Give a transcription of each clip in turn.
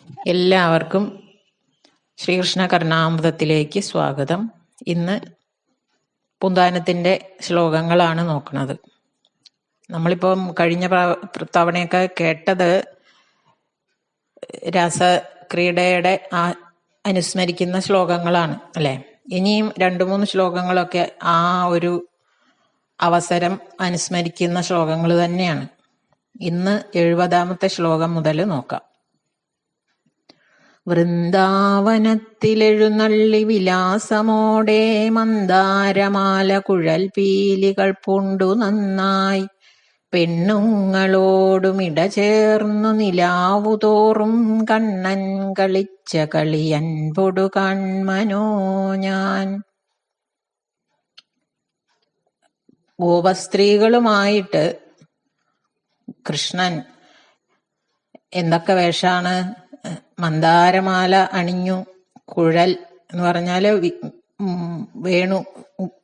എല്ലാവർക്കും ശ്രീകൃഷ്ണ കർണാമൃതത്തിലേക്ക് സ്വാഗതം. ഇന്ന് പൂന്താനത്തിന്റെ ശ്ലോകങ്ങളാണ് നോക്കുന്നത്. നമ്മളിപ്പം കഴിഞ്ഞ തവണയൊക്കെ കേട്ടത് രാസക്രീഡയുടെ അനുസ്മരിക്കുന്ന ശ്ലോകങ്ങളാണ് അല്ലെ. ഇനിയും 2-3 ശ്ലോകങ്ങളൊക്കെ ആ ഒരു അവസരം അനുസ്മരിക്കുന്ന ശ്ലോകങ്ങൾ തന്നെയാണ്. ഇന്ന് 70ാമത്തെ ശ്ലോകം മുതൽ നോക്കാം. വൃന്ദാവനത്തിലെഴുന്നള്ളി വിലാസമോടെ മന്ദാരമാല കുഴൽ പീലികൾ പൂണ്ടു നന്നായി പെണ്ണുങ്ങളോടുമിട ചേർന്നു നിലാവുതോറും കണ്ണൻ കളിച്ച കളിയൻപൊടു കൺമനോ ഞാൻ. ഗോപസ്ത്രീകളുമായിട്ട് കൃഷ്ണൻ എന്തൊക്കെ വേഷാണ്? മന്ദാരമാല അണിഞ്ഞു, കുഴൽ എന്ന് പറഞ്ഞാല് വേണു,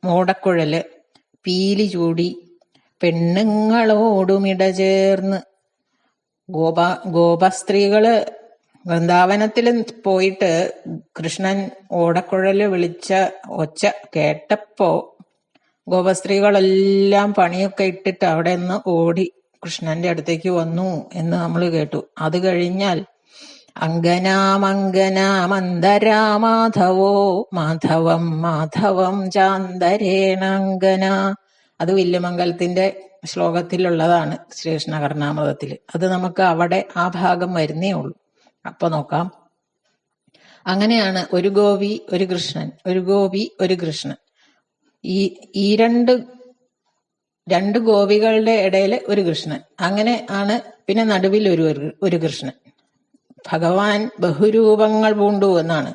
മോടക്കുഴല്, പീലി ചൂടി, പെണ്ണുങ്ങളോടുമിട ചേർന്ന്. ഗോപസ്ത്രീകള് വൃന്ദാവനത്തിൽ പോയിട്ട് കൃഷ്ണൻ ഓടക്കുഴല് വിളിച്ച ഒച്ച കേട്ടപ്പോ ഗോപസ്ത്രീകളെല്ലാം പണിയൊക്കെ ഇട്ടിട്ട് അവിടെ നിന്ന് ഓടി കൃഷ്ണന്റെ അടുത്തേക്ക് വന്നു എന്ന് നമ്മൾ കേട്ടു. അത് കഴിഞ്ഞാൽ അങ്കനാമങ്കനാ മന്ദരാ മാധവോ മാധവം മാധവം ചാന്തരേണാങ്കന. അത് വില്യമംഗലത്തിന്റെ ശ്ലോകത്തിലുള്ളതാണ് ശ്രീകൃഷ്ണ കർണാമൃതത്തില്. അത് നമുക്ക് അവിടെ ആ ഭാഗം വരുന്നേ ഉള്ളൂ. അപ്പൊ നോക്കാം. അങ്ങനെയാണ് ഒരു ഗോപി ഒരു കൃഷ്ണൻ, ഒരു ഗോപി ഒരു കൃഷ്ണൻ. ഈ രണ്ട് ഗോപികളുടെ ഇടയിൽ ഒരു കൃഷ്ണൻ. അങ്ങനെ ആണ്. പിന്നെ നടുവിൽ ഒരു കൃഷ്ണൻ. ഭഗവാൻ ബഹുരൂപങ്ങൾ പൂണ്ടു എന്നാണ്.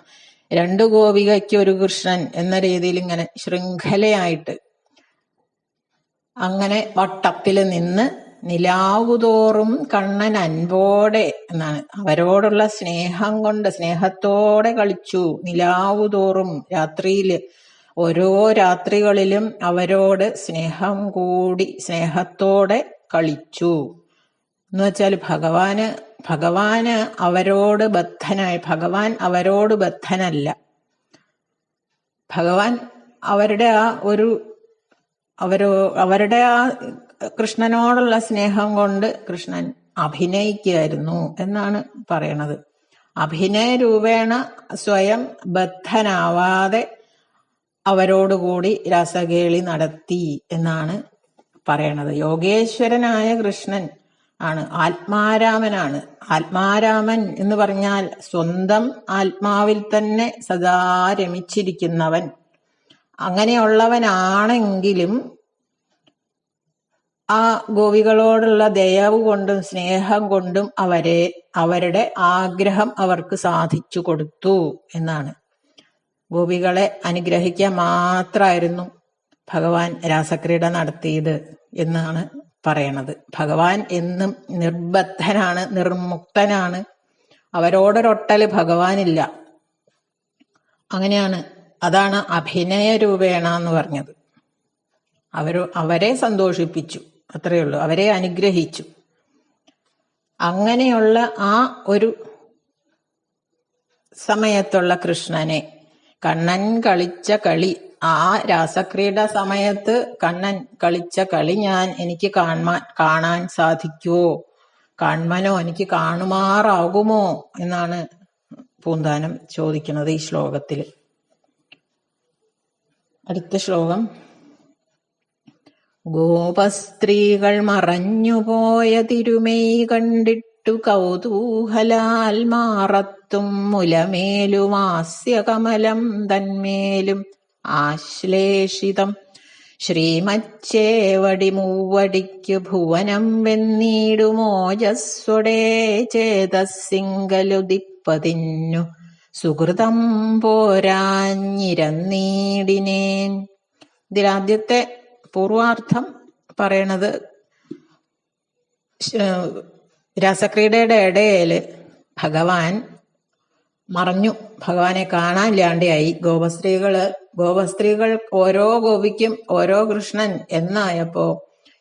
2 ഗോപികയ്ക്ക് ഒരു കൃഷ്ണൻ എന്ന രീതിയിൽ ഇങ്ങനെ ശൃംഖലയായിട്ട് അങ്ങനെ വട്ടത്തില് നിന്ന് നിലാവുതോറും കണ്ണൻ അൻപോടെ എന്നാണ്. അവരോടുള്ള സ്നേഹം കൊണ്ട് സ്നേഹത്തോടെ കളിച്ചു. നിലാവുതോറും രാത്രിയില് ഓരോ രാത്രികളിലും അവരോട് സ്നേഹം കൂടി സ്നേഹത്തോടെ കളിച്ചു എന്ന് വെച്ചാൽ ഭഗവാന് അവരോട് ബദ്ധനായി. ഭഗവാൻ അവരോട് ബദ്ധനല്ല. ഭഗവാൻ അവരുടെ ആ കൃഷ്ണനോടുള്ള സ്നേഹം കൊണ്ട് കൃഷ്ണൻ അഭിനയിക്കുകയായിരുന്നു എന്നാണ് പറയണത്. അഭിനയ രൂപേണ സ്വയം ബദ്ധനാവാതെ അവരോടുകൂടി രാസകേളി നടത്തി എന്നാണ് പറയണത്. യോഗേശ്വരനായ കൃഷ്ണൻ ആണ്, ആത്മാരാമനാണ്. ആത്മാരാമൻ എന്ന് പറഞ്ഞാൽ സ്വന്തം ആത്മാവിൽ തന്നെ സദാ രമിച്ചിരിക്കുന്നവൻ. അങ്ങനെയുള്ളവനാണെങ്കിലും ആ ഗോപികളോടുള്ള ദയവ് കൊണ്ടും സ്നേഹം കൊണ്ടും അവരുടെ ആഗ്രഹം അവർക്ക് സാധിച്ചു കൊടുത്തു എന്നാണ്. ഗോപികളെ അനുഗ്രഹിക്കാൻ മാത്രമായിരുന്നു ഭഗവാൻ രാസക്രീഡ നടത്തിയത് എന്നാണ് പറയണത്. ഭഗവാൻ എന്നും നിർബദ്ധനാണ്, നിർമുക്തനാണ്. അവരോടൊരൊട്ടല് ഭഗവാനില്ല. അങ്ങനെയാണ്. അതാണ് അഭിനയ രൂപേണ എന്ന് പറഞ്ഞത്. അവരെ സന്തോഷിപ്പിച്ചു, അത്രയേ ഉള്ളൂ. അവരെ അനുഗ്രഹിച്ചു. അങ്ങനെയുള്ള ആ ഒരു സമയത്തുള്ള കൃഷ്ണനെ, കണ്ണൻ കളിച്ച കളി, ആ രാസക്രീഡ സമയത്ത് കണ്ണൻ കളിച്ച കളി എനിക്ക് കാണാൻ സാധിക്കുമോ, കാൺമനോ, എനിക്ക് കാണുമാറാകുമോ എന്നാണ് പൂന്താനം ചോദിക്കുന്നത് ഈ ശ്ലോകത്തില്. അടുത്ത ശ്ലോകം. ഗോപസ്ത്രീകൾ മറഞ്ഞുപോയ തിരുമേയ് കണ്ടിട്ടു കൗതൂഹലാൽ മാറത്തും മുലമേലും ഹാസ്യകമലം തന്മേലും ആശ്ലേഷിതം ശ്രീമച്ചേവടി മൂവടിക്കു ഭുവനം വെന്നീടുമോജസ്വടേ ചേതസ്സിങ്കലുദിപ്പതിന്നു സുഹൃതം പോരാഞ്ഞിരന്നീടിനേൻ. ഇതിലാദ്യത്തെ പൂർവാർത്ഥം പറയണത് രാസക്രീഡയുടെ ഇടയില് ഭഗവാൻ മറഞ്ഞു, ഭഗവാനെ കാണാനില്ലാണ്ടായി. ഗോപസ്ത്രീകൾ ഓരോ ഗോപിക്കും ഓരോ കൃഷ്ണൻ എന്നായപ്പോ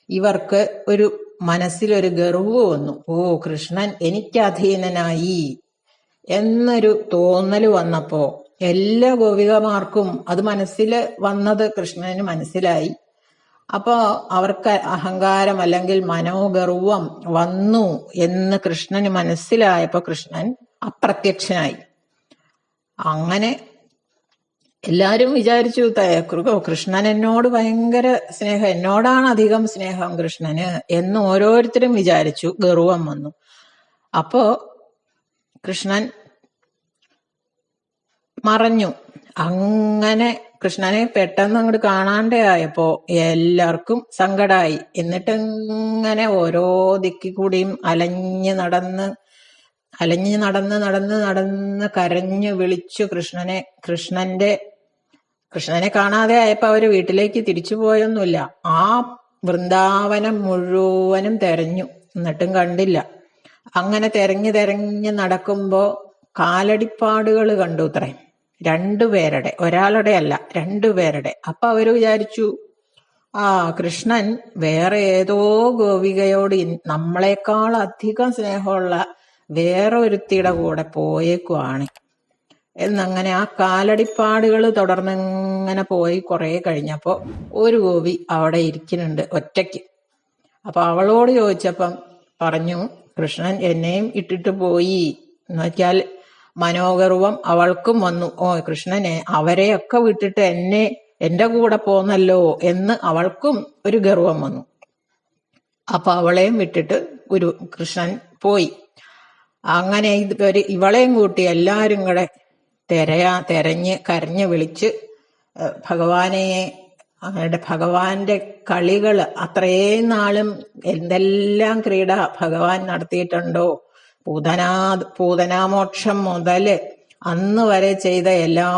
ഇവർക്ക് ഒരു മനസ്സിലൊരു ഗർവ് വന്നു. ഓ, കൃഷ്ണൻ എനിക്ക് അധീനനായി എന്നൊരു തോന്നല് വന്നപ്പോ എല്ലാ ഗോപികമാർക്കും അത് മനസ്സിൽ വന്നത് കൃഷ്ണന് മനസ്സിലായി. അപ്പോ അവർക്ക് അഹങ്കാരം അല്ലെങ്കിൽ മനോഗർവം വന്നു എന്ന് കൃഷ്ണന് മനസ്സിലായപ്പോ കൃഷ്ണൻ അപ്രത്യക്ഷനായി. അങ്ങനെ എല്ലാരും വിചാരിച്ചു കൃഷ്ണൻ എന്നോട് ഭയങ്കര സ്നേഹം, എന്നോടാണ് അധികം സ്നേഹം കൃഷ്ണന് എന്ന് ഓരോരുത്തരും വിചാരിച്ചു. ഗർവം വന്നു. അപ്പോ കൃഷ്ണൻ മറഞ്ഞു. അങ്ങനെ കൃഷ്ണനെ പെട്ടെന്ന് അങ്ങോട്ട് കാണാണ്ടേ ആയപ്പോ എല്ലാവർക്കും സങ്കടായി. എന്നിട്ട് ഇങ്ങനെ ഓരോ ദിക്കിൽ കൂടിയും അലഞ്ഞ് നടന്ന് കരഞ്ഞു വിളിച്ചു കൃഷ്ണനെ കാണാതെ ആയപ്പോ അവര് വീട്ടിലേക്ക് തിരിച്ചു പോയൊന്നുമില്ല. ആ വൃന്ദാവനം മുഴുവനും തെരഞ്ഞു, എന്നിട്ടും കണ്ടില്ല. അങ്ങനെ തെരഞ്ഞ് നടക്കുമ്പോ കാലടിപ്പാടുകൾ കണ്ടു അത്രേ, രണ്ടുപേരുടെ, ഒരാളുടെ അല്ല, രണ്ടുപേരുടെ. അപ്പൊ അവര് വിചാരിച്ചു, കൃഷ്ണൻ വേറെ ഏതോ ഗോപികയോട് നമ്മളെക്കാൾ അധികം സ്നേഹമുള്ള വേറെ ഒരുത്തിയുടെ കൂടെ പോയേക്കുവാണ് എന്നങ്ങനെ ആ കാലടിപ്പാടുകൾ തുടർന്നിങ്ങനെ പോയി കുറെ കഴിഞ്ഞപ്പോ ഒരു ഗോപി അവിടെ ഇരിക്കുന്നുണ്ട് ഒറ്റയ്ക്ക്. അപ്പൊ അവളോട് ചോദിച്ചപ്പം പറഞ്ഞു, കൃഷ്ണൻ എന്നെയും ഇട്ടിട്ട് പോയി എന്ന് വെച്ചാൽ മനോഗർവം അവൾക്കും വന്നു. കൃഷ്ണനെ അവരെയൊക്കെ വിട്ടിട്ട് എന്റെ കൂടെ പോന്നല്ലോ എന്ന് അവൾക്കും ഒരു ഗർവം വന്നു. അപ്പൊ അവളെയും വിട്ടിട്ട് കൃഷ്ണൻ പോയി. അങ്ങനെ ഇവളെയും കൂട്ടി എല്ലാരും കൂടെ തെരഞ്ഞ് കരഞ്ഞ് വിളിച്ച് ഭഗവാന്റെ കളികള് അത്രയും നാളും എന്തെല്ലാം ക്രീഡ ഭഗവാൻ നടത്തിയിട്ടുണ്ടോ, പൂതനാമോക്ഷം മുതല് അന്ന് വരെ ചെയ്ത എല്ലാ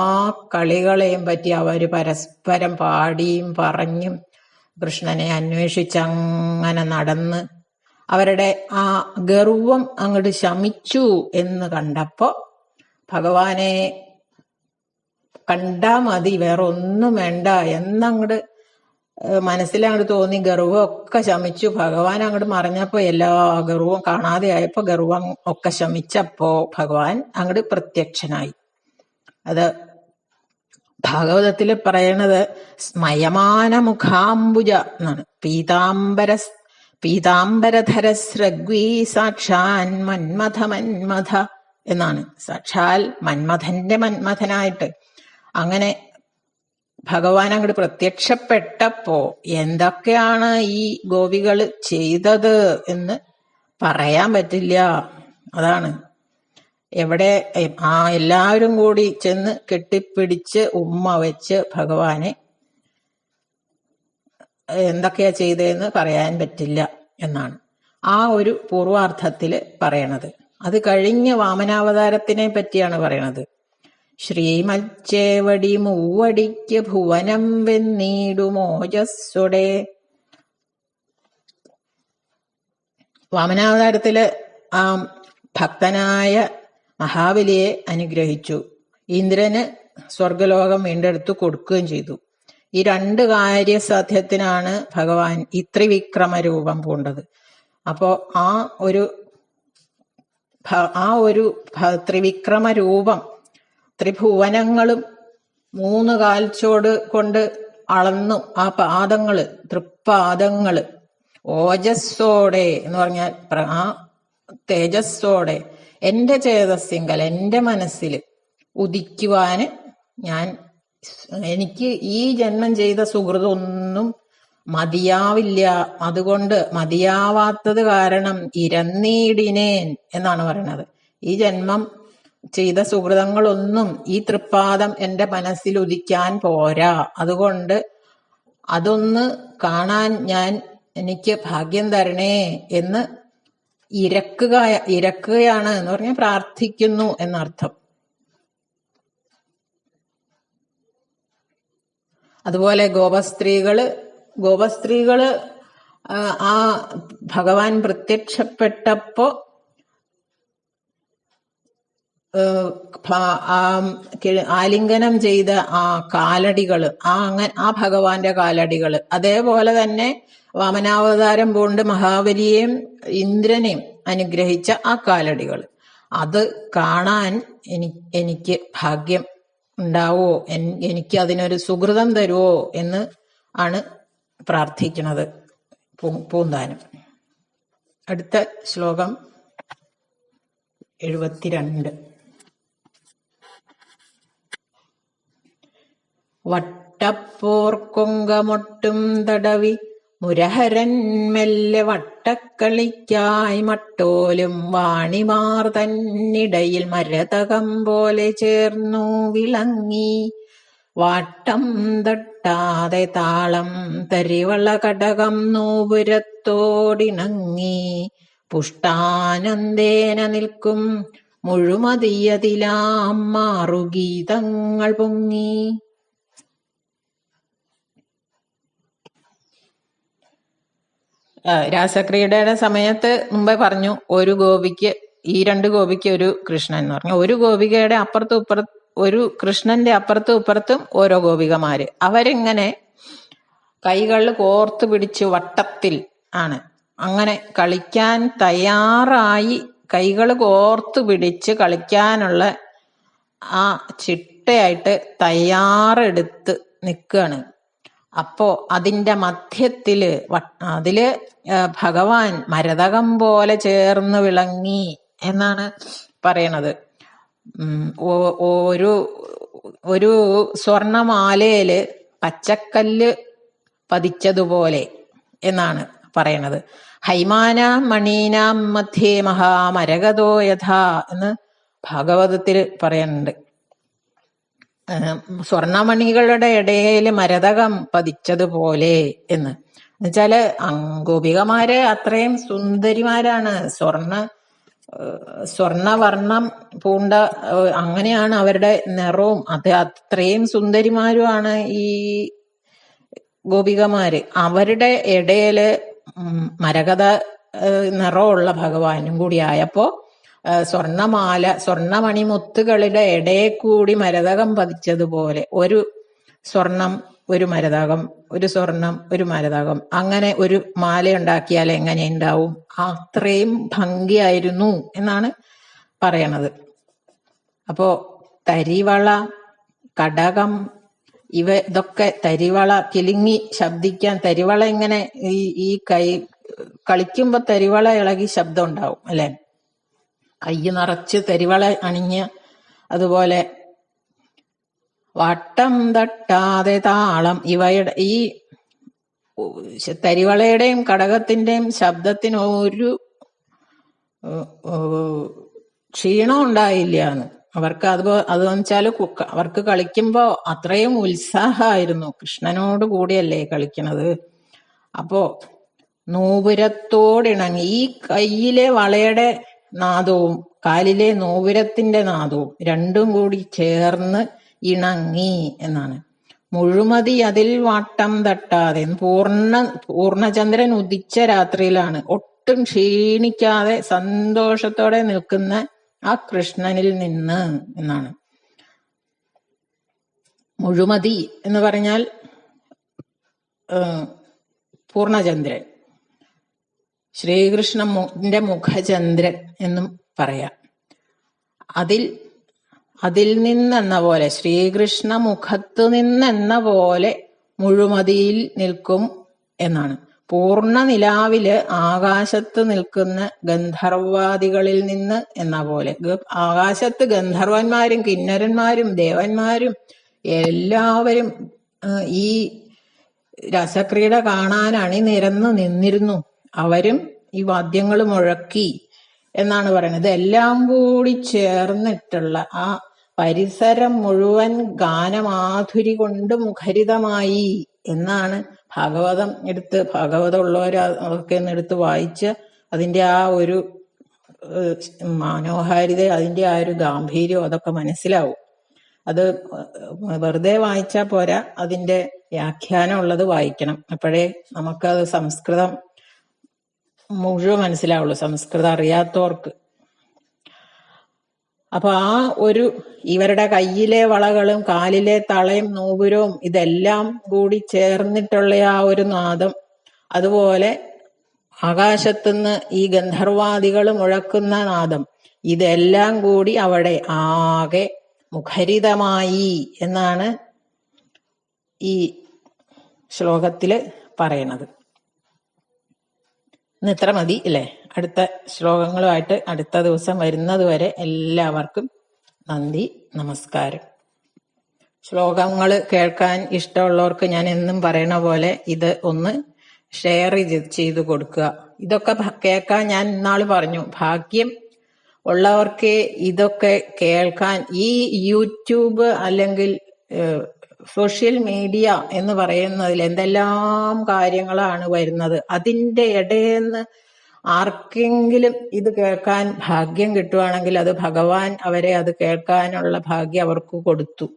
കളികളെയും പറ്റി അവര് പരസ്പരം പാടിയും പറഞ്ഞും കൃഷ്ണനെ അന്വേഷിച്ചങ്ങനെ നടന്ന് അവരുടെ ആ ഗർവം അങ്ങോട്ട് ശമിച്ചു എന്ന് കണ്ടപ്പോ ഭഗവാനെ കണ്ടാ മതി, വേറെ ഒന്നും വേണ്ട എന്നങ്ങോട്ട് മനസ്സിലങ്ങോട്ട് തോന്നി. ഗർവമൊക്കെ ശമിച്ചു. ഭഗവാൻ അങ്ങോട്ട് മറിഞ്ഞപ്പോ എല്ലാ ഗർവവും കാണാതെ ആയപ്പോ ഗർവം ഒക്കെ ശമിച്ചപ്പോ ഭഗവാൻ അങ്ങോട്ട് പ്രത്യക്ഷനായി. അത് ഭാഗവതത്തില് പറയണത് സ്മയമാന മുഖാംബുജ എന്നാണ്. പീതാംബരധരസ്രഗ്വീ സാക്ഷാൻ മന്മഥ എന്നാണ്. സാക്ഷാൽ മന്മഥനായിട്ട് അങ്ങനെ ഭഗവാൻ അങ്ങോട്ട് പ്രത്യക്ഷപ്പെട്ടപ്പോ എന്തൊക്കെയാണ് ഈ ഗോപികൾ ചെയ്തത് എന്ന് പറയാൻ പറ്റില്ല. അതാണ് എല്ലാവരും കൂടി ചെന്ന് കെട്ടിപ്പിടിച്ച് ഉമ്മ വെച്ച് ഭഗവാനെ എന്തൊക്കെയാ ചെയ്തതെന്ന് പറയാൻ പറ്റില്ല എന്നാണ് ആ ഒരു പൂർവാർത്ഥത്തില് പറയണത്. അത് കഴിഞ്ഞ് വാമനാവതാരത്തിനെ പറ്റിയാണ് പറയണത്. ശ്രീമച്ചേവടി മൂവടിക്ക് ഭുവനം വെന്നീടുമോജസ്സുടെ. വാമനാവതാരത്തില് ആ ഭക്തനായ മഹാബലിയെ അനുഗ്രഹിച്ചു. ഇന്ദ്രന് സ്വർഗലോകം വീണ്ടെടുത്ത് കൊടുക്കുകയും ചെയ്തു. ഈ രണ്ട് കാര്യസാധ്യത്തിനാണ് ഭഗവാൻ ഈ ത്രിവിക്രമ രൂപം പൂണ്ടത്. അപ്പോ ആ ഒരു ത്രിവിക്രമ രൂപം ത്രിഭുവനങ്ങളും 3 കാൽച്ചോട് കൊണ്ട് അളന്നു. ആ തൃപ്പാദങ്ങള് ഓജസ്സോടെ എന്ന് പറഞ്ഞാൽ ആ തേജസ്സോടെ എന്റെ ചേതസ്സിങ്കൽ, എന്റെ മനസ്സിൽ ഉദിക്കുവാന് എനിക്ക് ഈ ജന്മം ചെയ്ത സുഹൃതൊന്നും മതിയാവില്ല. അതുകൊണ്ട് മതിയാവാത്തത് കാരണം ഇരന്നീടിനേൻ എന്നാണ് പറയണത്. ഈ ജന്മം ചെയ്ത സുഹൃതങ്ങളൊന്നും ഈ തൃപ്പാദം എന്റെ മനസ്സിൽ ഉദിക്കാൻ പോരാ. അതുകൊണ്ട് അതൊന്ന് കാണാൻ എനിക്ക് ഭാഗ്യം തരണേ എന്ന് ഇരക്കുകയാണ് എന്ന് പറഞ്ഞാൽ പ്രാർത്ഥിക്കുന്നു എന്നർത്ഥം. അതുപോലെ ഗോപസ്ത്രീകള് ആ ഭഗവാൻ പ്രത്യക്ഷപ്പെട്ടപ്പോ ആലിംഗനം ചെയ്ത ആ കാലടികള്, ആ ഭഗവാന്റെ കാലടികള്, അതേപോലെ തന്നെ വാമനാവതാരം പൂണ്ട് മഹാബലിയെയും ഇന്ദ്രനെയും അനുഗ്രഹിച്ച ആ കാലടികള്, അത് കാണാൻ എനിക്ക് ഭാഗ്യം ഉണ്ടാവോ, എനിക്ക് അതിനൊരു സുഹൃതം തരുവോ എന്ന് ആണ് പ്രാർത്ഥിക്കുന്നത് പൂന്താനം. അടുത്ത ശ്ലോകം 72. വട്ടപ്പോർക്കൊങ്കമൊട്ടും തടവി മുരഹരൻ മെല്ലെ വട്ടക്കളിക്കായി മട്ടോലും വാണിമാർ തന്നിടയിൽ മരതകം പോലെ ചേർന്നു വിളങ്ങി. വാട്ടം തട്ടാതെ താളം തരിവള കടകം നൂപുരത്തോടിണങ്ങി. പുഷ്ടാനന്ദേന നിൽക്കും മുഴുമതിയതിലാം മാറുഗീതങ്ങൾ പൊങ്ങി. രാസക്രീഡയുടെ സമയത്ത് മുമ്പേ പറഞ്ഞു, ഒരു ഗോപിക്ക്, ഈ 2 ഗോപിക്ക് ഒരു കൃഷ്ണൻ എന്ന് പറഞ്ഞു. ഒരു ഗോപികയുടെ അപ്പുറത്തും ഇപ്പുറത്തും, ഒരു കൃഷ്ണന്റെ അപ്പുറത്തും ഇപ്പുറത്തും ഓരോ ഗോപികമാര്. അവരിങ്ങനെ കൈകളിൽ കോർത്തു പിടിച്ച് വട്ടത്തിൽ ആണ് അങ്ങനെ കളിക്കാൻ തയ്യാറായി, കൈകൾ കോർത്തു പിടിച്ച് കളിക്കാനുള്ള ആ ചിട്ടയായിട്ട് തയ്യാറെടുത്ത് നിൽക്കുകയാണ്. അപ്പോ അതിന്റെ മധ്യത്തില് അതില് ഭഗവാൻ മരതകം പോലെ ചേർന്ന് വിളങ്ങി എന്നാണ് പറയണത്. ഒരു സ്വർണമാലയില് പച്ചക്കല്ല് പതിച്ചതുപോലെ എന്നാണ് പറയണത്. ഹൈമാനാം മണീനാം മധ്യേ മഹാമരകതോ യഥാ എന്ന് ഭാഗവതത്തിൽ പറയുന്നുണ്ട്. സ്വർണമണികളുടെ ഇടയിൽ മരതകം പതിച്ചതുപോലെ എന്ന് വെച്ചാല് ഗോപികമാര് അത്രയും സുന്ദരിമാരാണ്. സ്വർണവർണ്ണം പൂണ്ട, അങ്ങനെയാണ് അവരുടെ നിറവും. അത് അത്രയും സുന്ദരിമാരുമാണ് ഈ ഗോപികമാര്. അവരുടെ ഇടയില് മരകത നിറമുള്ള ഭഗവാനും കൂടി ആയപ്പോ സ്വർണമണിമുത്തുകളുടെ ഇടയെ കൂടി മരതകം പതിച്ചതുപോലെ, ഒരു സ്വർണം ഒരു മരതകം, ഒരു സ്വർണം ഒരു മരതകം, അങ്ങനെ ഒരു മാല ഉണ്ടാക്കിയാൽ എങ്ങനെ ഉണ്ടാവും? അത്രയും ഭംഗിയായിരുന്നു എന്നാണ് പറയണത്. അപ്പോ തരിവള, കടകം, ഇതൊക്കെ തരിവള കിലുങ്ങി ശബ്ദിക്കാൻ, തരിവള ഇങ്ങനെ ഈ കൈ കളിക്കുമ്പോ തരിവള ഇളകി ശബ്ദം ഉണ്ടാവും അല്ലെ, കൈ നിറച്ച് തരിവള അണിഞ്ഞ്. അതുപോലെ വട്ടം തട്ടാതെ താളം, ഇവയുടെ ഈ തരിവളയുടെയും കടകത്തിന്റെയും ശബ്ദത്തിന് ഒരു ക്ഷീണം ഉണ്ടായില്ല എന്ന് അവർക്ക്. അത് വെച്ചാല് അവർക്ക് കളിക്കുമ്പോ അത്രയും ഉത്സാഹമായിരുന്നു. കൃഷ്ണനോട് കൂടിയല്ലേ കളിക്കണത്. അപ്പോ നൂപുരത്തോടിണങ്ങി, ഈ കയ്യിലെ വളയുടെ നാദവും കാലിലെ നൂപുരത്തിന്റെ നാദവും രണ്ടും കൂടി ചേർന്ന് ഇണങ്ങി എന്നാണ്. മുഴുമതി അതിൽ വാട്ടം തട്ടാതെ, പൂർണ്ണചന്ദ്രൻ ഉദിച്ച രാത്രിയിലാണ് ഒട്ടും ക്ഷീണിക്കാതെ സന്തോഷത്തോടെ നിൽക്കുന്ന ആ കൃഷ്ണനിൽ നിന്ന് എന്നാണ്. മുഴുമതി എന്ന് പറഞ്ഞാൽ പൂർണ്ണചന്ദ്രൻ, ശ്രീകൃഷ്ണന്റെ മുഖചന്ദ്രൻ എന്നും പറയാം. അതിൽ നിന്നെന്ന പോലെ, ശ്രീകൃഷ്ണ മുഖത്ത് നിന്നെന്ന പോലെ മുഴുമതിയിൽ നിൽക്കും എന്നാണ്. പൂർണ്ണ നിലാവില് ആകാശത്ത് നിൽക്കുന്ന ഗന്ധർവാദികളിൽ നിന്ന് എന്ന പോലെ. ആകാശത്ത് ഗന്ധർവന്മാരും കിന്നരന്മാരും ദേവന്മാരും എല്ലാവരും ഈ രസക്രീഡ കാണാൻ അണിനിരന്ന് നിന്നിരുന്നു. അവരും ഈ വാദ്യങ്ങൾ മുഴക്കി എന്നാണ് പറയുന്നത്. എല്ലാം കൂടി ചേർന്നിട്ടുള്ള ആ പരിസരം മുഴുവൻ ഗാനമാധുരി കൊണ്ട് മുഖരിതമായി എന്നാണ് ഭാഗവതം ഉള്ളവരൊക്കെ എടുത്ത് വായിച്ച് അതിന്റെ ആ ഒരു മനോഹാരിത, അതിന്റെ ആ ഒരു ഗാംഭീര്യം അതൊക്കെ മനസ്സിലാവും. അത് വെറുതെ വായിച്ചാൽ പോരാ, അതിന്റെ വ്യാഖ്യാനം ഉള്ളത് വായിക്കണം. അപ്പോഴേ നമുക്കത് സംസ്കൃതം മുഴുവൻ മനസ്സിലാവുള്ളൂ, സംസ്കൃതം അറിയാത്തവർക്ക്. അപ്പൊ ആ ഒരു ഇവരുടെ കയ്യിലെ വളകളും കാലിലെ തളയും നൂപുരവും ഇതെല്ലാം കൂടി ചേർന്നിട്ടുള്ള ആ ഒരു നാദം, അതുപോലെ ആകാശത്തുനിന്ന് ഈ ഗന്ധർവാദികൾ മുഴക്കുന്ന നാദം, ഇതെല്ലാം കൂടി അവിടെ ആകെ മുഖരിതമായി എന്നാണ് ഈ ശ്ലോകത്തില് പറയണത്. ഇന്ന് ഇത്ര മതി അല്ലേ? അടുത്ത ശ്ലോകങ്ങളുമായിട്ട് അടുത്ത ദിവസം വരുന്നത് വരെ എല്ലാവർക്കും നന്ദി, നമസ്കാരം. ശ്ലോകങ്ങൾ കേൾക്കാൻ ഇഷ്ടമുള്ളവർക്ക് ഞാൻ എന്നും പറയണ പോലെ ഇത് ഒന്ന് ഷെയർ ചെയ്ത് കൊടുക്കുക. ഇതൊക്കെ കേൾക്കാൻ ഞാൻ ഇന്നാള് പറഞ്ഞു, ഭാഗ്യം ഉള്ളവർക്ക് ഇതൊക്കെ കേൾക്കാൻ. ഈ യൂട്യൂബ് അല്ലെങ്കിൽ സോഷ്യൽ മീഡിയ എന്ന് പറയുന്നതിൽ എന്തെല്ലാം കാര്യങ്ങളാണ് വരുന്നത്. അതിന്റെ ഇടയിൽന്ന് ആർക്കെങ്കിലും ഇത് കേൾക്കാൻ ഭാഗ്യം കിട്ടുവാണെങ്കിൽ അത് ഭഗവാൻ അവരെ അത് കേൾക്കാനുള്ള ഭാഗ്യം അവർക്ക് കൊടുത്തു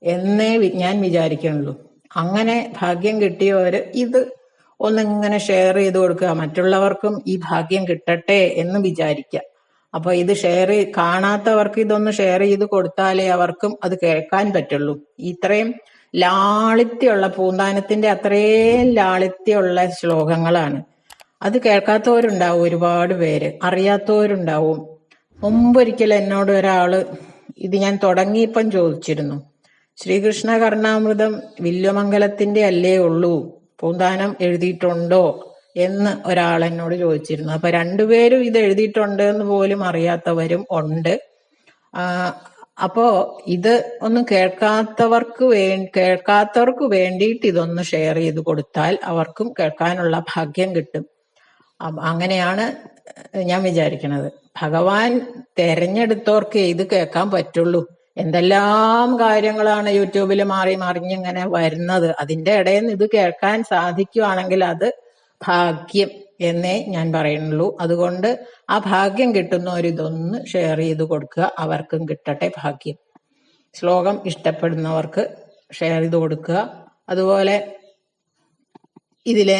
എന്നേ ഞാൻ വിചാരിക്കുന്നുള്ളൂ. അങ്ങനെ ഭാഗ്യം കിട്ടിയവര് ഇത് ഒന്നിങ്ങനെ ഷെയർ ചെയ്ത് കൊടുക്കുക, മറ്റുള്ളവർക്കും ഈ ഭാഗ്യം കിട്ടട്ടെ എന്ന് വിചാരിക്കുക. അപ്പൊ ഇത് കാണാത്തവർക്ക് ഇതൊന്ന് ഷെയർ ചെയ്ത് കൊടുത്താലേ അവർക്കും അത് കേൾക്കാൻ പറ്റുള്ളൂ. ഇത്രയും ലാളിത്യമുള്ള, പൂന്താനത്തിന്റെ അത്രയും ലാളിത്യമുള്ള ശ്ലോകങ്ങളാണ്. അത് കേൾക്കാത്തവരുണ്ടാവും ഒരുപാട് പേര്, അറിയാത്തവരുണ്ടാവും. മുമ്പൊരിക്കൽ എന്നോട് ഒരാള് ഇത് ഞാൻ തുടങ്ങിയപ്പം ചോദിച്ചിരുന്നു, ശ്രീകൃഷ്ണ കർണാമൃതം വില്വമംഗലത്തിന്റെ അല്ലേ ഉള്ളൂ, പൂന്താനം എഴുതിയിട്ടുണ്ടോ എന്ന് ഒരാൾ എന്നോട് ചോദിച്ചിരുന്നു. അപ്പൊ രണ്ടുപേരും ഇത് എഴുതിയിട്ടുണ്ട് എന്ന് പോലും അറിയാത്തവരും ഉണ്ട്. അപ്പോ ഇത് ഒന്ന് കേൾക്കാത്തവർക്ക് വേണ്ടിയിട്ട് ഇതൊന്ന് ഷെയർ ചെയ്ത് കൊടുത്താൽ അവർക്കും കേൾക്കാനുള്ള ഭാഗ്യം കിട്ടും. അങ്ങനെയാണ് ഞാൻ വിചാരിക്കുന്നത്. ഭഗവാൻ തെരഞ്ഞെടുത്തവർക്ക് ഇത് കേൾക്കാൻ പറ്റുള്ളൂ. എന്തെല്ലാം കാര്യങ്ങളാണ് യൂട്യൂബിൽ മറിഞ്ഞിങ്ങനെ വരുന്നത്. അതിന്റെ ഇടയിൽ നിന്ന് ഇത് കേൾക്കാൻ സാധിക്കുവാണെങ്കിൽ അത് ഭാഗ്യം എന്നേ ഞാൻ പറയുന്നുള്ളൂ. അതുകൊണ്ട് ആ ഭാഗ്യം കിട്ടുന്നവർ ഇതൊന്ന് ഷെയർ ചെയ്ത് കൊടുക്കുക, അവർക്കും കിട്ടട്ടെ ഭാഗ്യം. ശ്ലോകം ഇഷ്ടപ്പെടുന്നവർക്ക് ഷെയർ ചെയ്ത് കൊടുക്കുക. അതുപോലെ ഇതിലെ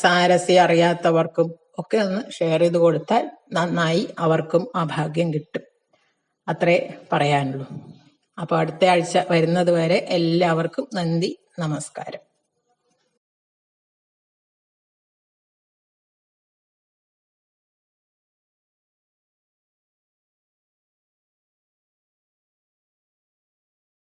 സാരസ്യം അറിയാത്തവർക്കും ഒക്കെ ഒന്ന് ഷെയർ ചെയ്ത് കൊടുത്താൽ നന്നായി, അവർക്കും ആ ഭാഗ്യം കിട്ടും. അത്രേ പറയാനുള്ളൂ. അപ്പൊ അടുത്ത ആഴ്ച വരുന്നത് വരെ എല്ലാവർക്കും നന്ദി, നമസ്കാരം.